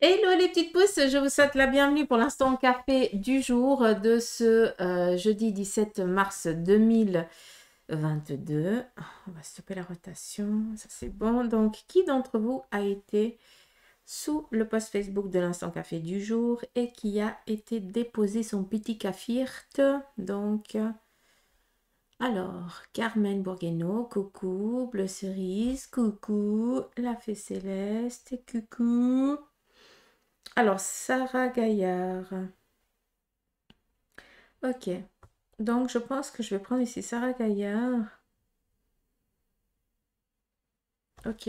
Hello les petites pousses, je vous souhaite la bienvenue pour l'instant café du jour de ce jeudi 17 mars 2022. On va stopper la rotation, ça c'est bon. Donc, qui d'entre vous a été sous le post Facebook de l'instant café du jour et qui a été déposé son petit cafirt? Donc, alors, Carmen Bourgueno, coucou, Bleu Cerise, coucou, La Fée Céleste, coucou. Alors, Sarah Gaillard. Ok. Donc, je pense que je vais prendre ici Sarah Gaillard. Ok.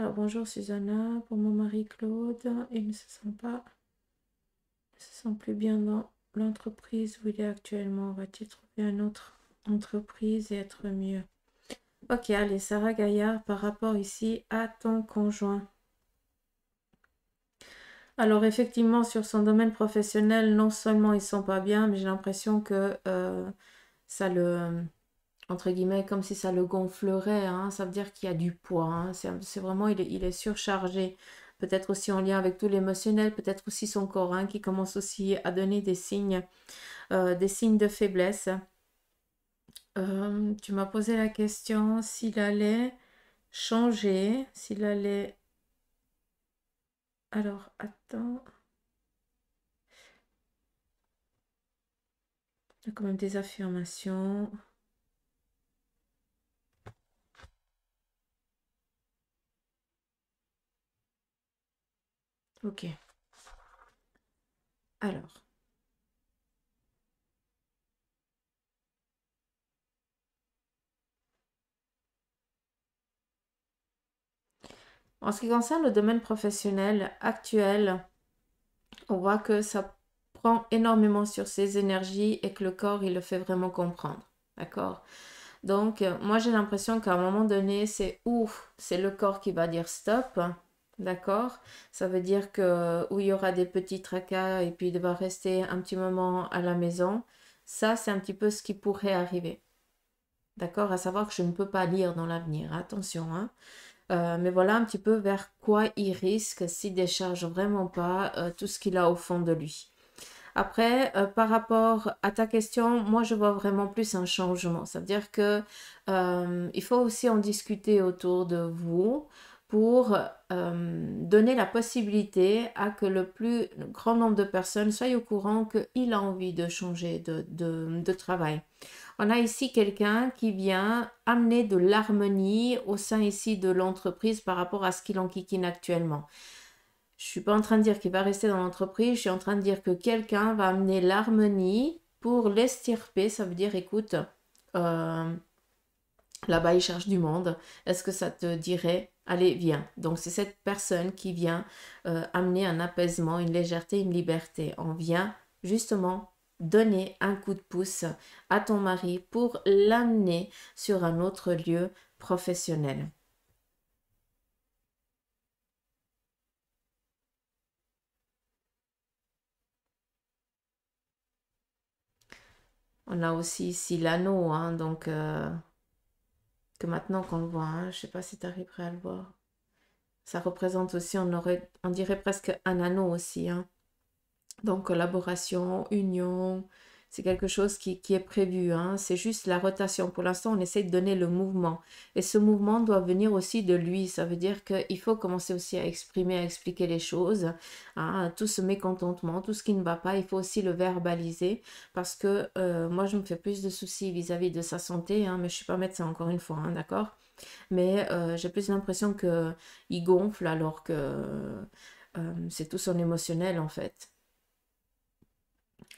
Alors, bonjour Susanna. Pour mon mari Claude, il ne se sent pas, il ne se sent plus bien dans l'entreprise où il est actuellement. Va-t-il trouver une autre entreprise et être mieux? Ok, allez, Sarah Gaillard, par rapport ici à ton conjoint. Alors, effectivement, sur son domaine professionnel, non seulement ils sont pas bien, mais j'ai l'impression que ça le entre guillemets, comme si ça le gonflerait, hein. Ça veut dire qu'il y a du poids, hein. C'est vraiment, il est surchargé. Peut-être aussi en lien avec tout l'émotionnel, peut-être aussi son corps, hein, qui commence aussi à donner des signes de faiblesse. Tu m'as posé la question s'il allait changer, s'il allait... Alors, attends, il y a quand même des affirmations. Ok, alors. En ce qui concerne le domaine professionnel actuel, on voit que ça prend énormément sur ses énergies et que le corps, il le fait vraiment comprendre. D'accord? Donc, moi, j'ai l'impression qu'à un moment donné, c'est ouf, c'est le corps qui va dire stop. D'accord? Ça veut dire que où il y aura des petits tracas et puis il va rester un petit moment à la maison. Ça, c'est un petit peu ce qui pourrait arriver. D'accord? À savoir que je ne peux pas lire dans l'avenir. Attention, hein. Mais voilà un petit peu vers quoi il risque s'il décharge vraiment pas tout ce qu'il a au fond de lui. Après, par rapport à ta question, moi je vois vraiment plus un changement. Ça veut dire que il faut aussi en discuter autour de vous pour donner la possibilité à que le plus grand nombre de personnes soient au courant qu'il a envie de changer de travail. On a ici quelqu'un qui vient amener de l'harmonie au sein ici de l'entreprise par rapport à ce qu'il enquiquine actuellement. Je ne suis pas en train de dire qu'il va rester dans l'entreprise, je suis en train de dire que quelqu'un va amener l'harmonie pour l'estirper. Ça veut dire, écoute, euh, là-bas il cherche du monde, est-ce que ça te dirait, allez, viens. Donc c'est cette personne qui vient amener un apaisement, une légèreté, une liberté. On vient justement donner un coup de pouce à ton mari pour l'amener sur un autre lieu professionnel. On a aussi ici l'anneau, hein, donc que maintenant qu'on le voit, hein, je ne sais pas si tu arriverais à le voir. Ça représente aussi, on dirait presque un anneau aussi, hein. Donc collaboration, union, c'est quelque chose qui est prévu, hein. C'est juste la rotation. Pour l'instant, on essaie de donner le mouvement. Et ce mouvement doit venir aussi de lui. Ça veut dire qu'il faut commencer aussi à exprimer, à expliquer les choses, hein. Tout ce mécontentement, tout ce qui ne va pas, il faut aussi le verbaliser. Parce que moi, je me fais plus de soucis vis-à-vis de sa santé, hein, mais je ne suis pas médecin, encore une fois, hein, d'accord? Mais j'ai plus l'impression qu'il gonfle alors que c'est tout son émotionnel, en fait.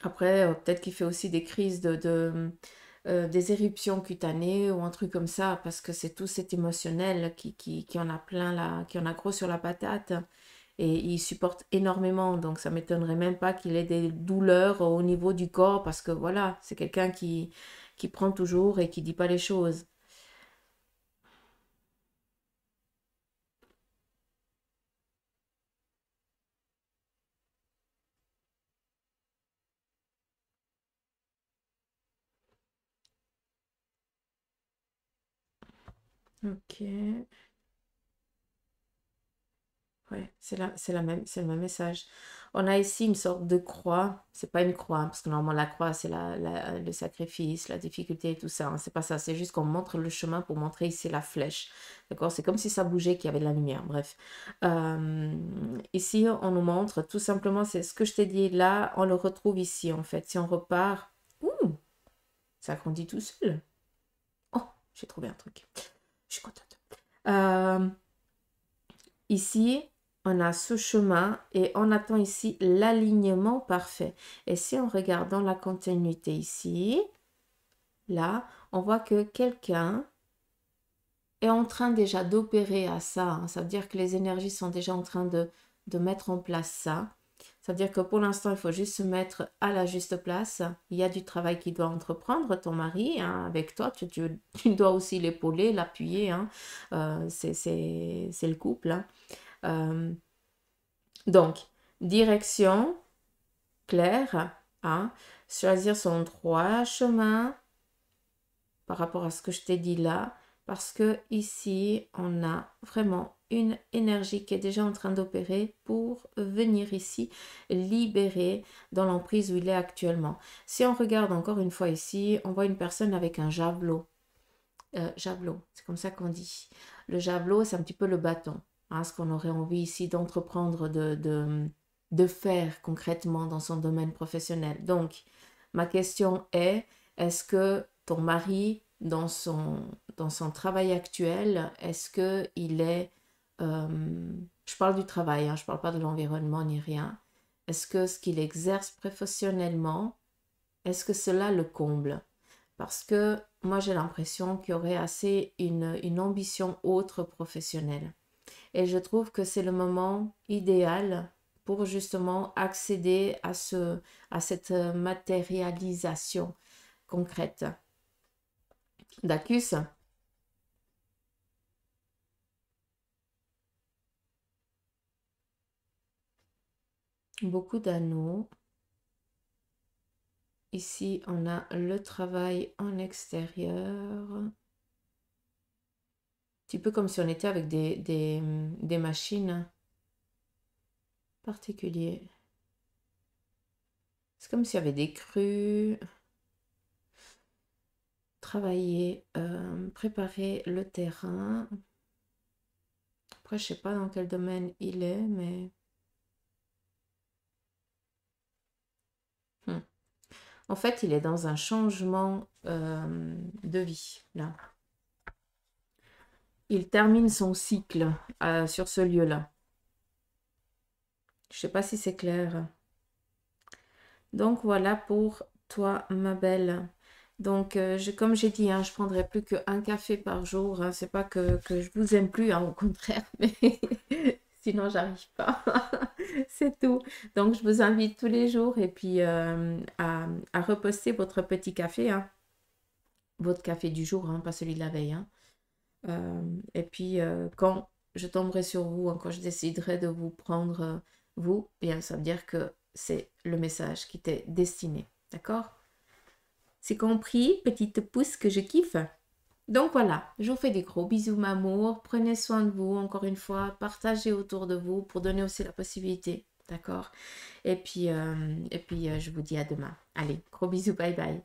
Après, peut-être qu'il fait aussi des crises des éruptions cutanées ou un truc comme ça, parce que c'est tout cet émotionnel qui en a plein là, qui en a gros sur la patate. Et il supporte énormément, donc ça m'étonnerait même pas qu'il ait des douleurs au niveau du corps, parce que voilà, c'est quelqu'un qui prend toujours et qui dit pas les choses. Ok. Ouais, c'est le même message. On a ici une sorte de croix. C'est pas une croix, hein, parce que normalement la croix, c'est le sacrifice, la difficulté et tout ça, hein. C'est pas ça. C'est juste qu'on montre le chemin pour montrer ici la flèche. D'accord? C'est comme si ça bougeait, qu'il y avait de la lumière. Bref. Ici, on nous montre tout simplement, c'est ce que je t'ai dit là, on le retrouve ici en fait. Si on repart, ouh, ça grandit tout seul. Oh, j'ai trouvé un truc. Je suis contente. Euh, Ici, on a ce chemin et on attend ici l'alignement parfait. Et si on regarde dans la continuité ici, là, on voit que quelqu'un est en train déjà d'opérer à ça, hein. Ça veut dire que les énergies sont déjà en train de mettre en place ça. Ça veut dire que pour l'instant, il faut juste se mettre à la juste place. Il y a du travail qui doit entreprendre, ton mari, hein, avec toi. Tu dois aussi l'épauler, l'appuyer, hein. C'est le couple, hein. Euh, donc, direction claire, hein, choisir son droit chemin par rapport à ce que je t'ai dit là, parce que ici, on a vraiment une énergie qui est déjà en train d'opérer pour venir ici libérer dans l'emprise où il est actuellement. Si on regarde encore une fois ici, on voit une personne avec un javelot. Javelot, c'est comme ça qu'on dit. Le javelot, c'est un petit peu le bâton, hein, ce qu'on aurait envie ici d'entreprendre, de faire concrètement dans son domaine professionnel. Donc, ma question est-ce que ton mari, dans son travail actuel, est-ce qu'il est, je parle du travail, hein, je ne parle pas de l'environnement ni rien, est-ce que ce qu'il exerce professionnellement, est-ce que cela le comble? Parce que moi, j'ai l'impression qu'il y aurait assez une ambition autre professionnelle. Et je trouve que c'est le moment idéal pour justement accéder à cette matérialisation concrète. Dacus, beaucoup d'anneaux. Ici, on a le travail en extérieur. Un petit peu comme si on était avec des machines particulières. C'est comme s'il y avait des crues. Travailler, préparer le terrain. Après, je sais pas dans quel domaine il est, mais hmm. En fait, il est dans un changement de vie, là. Il termine son cycle sur ce lieu-là. Je sais pas si c'est clair. Donc voilà pour toi, ma belle. Donc, comme j'ai dit, hein, je prendrai plus qu'un café par jour, hein. C'est pas que je vous aime plus, hein, au contraire, mais sinon j'arrive pas. C'est tout. Donc, je vous invite tous les jours et puis à reposter votre petit café, hein. Votre café du jour, hein, pas celui de la veille, hein. Et puis, quand je tomberai sur vous, hein, quand je déciderai de vous prendre, vous, bien, ça veut dire que c'est le message qui t'est destiné. D'accord? C'est compris, petite pouce que je kiffe. Donc voilà, je vous fais des gros bisous, m'amour. Prenez soin de vous, encore une fois. Partagez autour de vous pour donner aussi la possibilité. D'accord? Et puis, je vous dis à demain. Allez, gros bisous, bye bye.